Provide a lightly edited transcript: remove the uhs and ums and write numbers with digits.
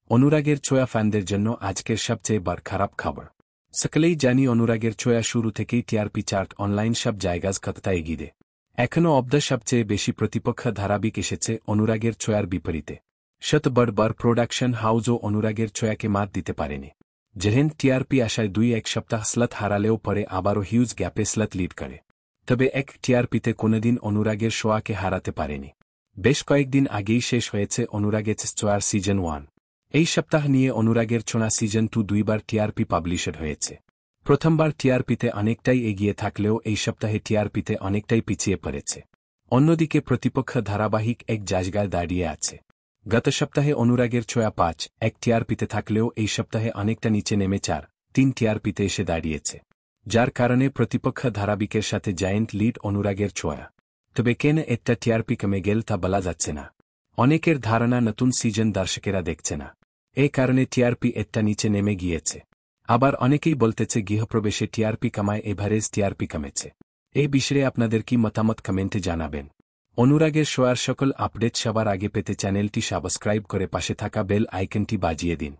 অনুরাগের ছোঁয়া ফ্যানদের জন্য আজকের সবচেয়ে বড় খারাপ খবর। সকলেই জানি অনুরাগের ছোঁয়া শুরু থেকেই টিআরপি চার্ট অনলাইন সব জায়গায় কতটা এগিয়ে। এখনও অব্দি সবচেয়ে বেশি প্রতিপক্ষ ধারাবাহিক এসেছে অনুরাগের ছোঁয়ার বিপরীতে। শত বড় বড় প্রোডাকশন হাউসও অনুরাগের ছোঁয়াকে মাত দিতে পারেনি। যেহেন টিআরপি আশায় 2-1 সপ্তাহ স্লথ হারালেও পরে আবারও হিউজ গ্যাপে স্লথ লিড করে। তবে এক টিআরপিতে কোনোদিন অনুরাগের ছোঁয়াকে হারাতে পারেনি। বেশ কয়েকদিন আগেই শেষ হয়েছে অনুরাগের ছোঁয়ার সিজন 1। এই সপ্তাহ নিয়ে অনুরাগের ছোঁয়া সিজন 2 দুইবার টিআরপি পাবলিশড হয়েছে। প্রথমবার টিআরপিতে অনেকটাই এগিয়ে থাকলেও এই সপ্তাহে টিআরপিতে অনেকটাই পিছিয়ে পড়েছে। অন্যদিকে প্রতিপক্ষ ধারাবাহিক এক জায়গায় দাঁড়িয়ে আছে। গত সপ্তাহে অনুরাগের ছোঁয়া 5-1 টিআরপিতে থাকলেও এই সপ্তাহে অনেকটা নিচে নেমে 4-3 টিআরপিতে এসে দাঁড়িয়েছে, যার কারণে প্রতিপক্ষ ধারাবাহিকের সাথে জায়েন্ট লিড অনুরাগের ছোঁয়া। তবে কেন একটা টিআরপি কমে গেল তা বলা যাচ্ছে না। অনেকের ধারণা নতুন সিজন দর্শকেরা দেখছে না, এই কারণে টিআরপি একটা নিচে নেমে গিয়েছে। আবার অনেকেই বলতেছে গৃহপ্রবেশে টিআরপি কমায় এভারেজ টিআরপি কমেছে। এই বিষয়ে আপনাদের কি মতামত কমেন্টে জানাবেন। অনুরাগের ছোঁয়ার সকল আপডেট সবার আগে পেতে চ্যানেলটি সাবস্ক্রাইব করে পাশে থাকা বেল আইকনটি বাজিয়ে দিন।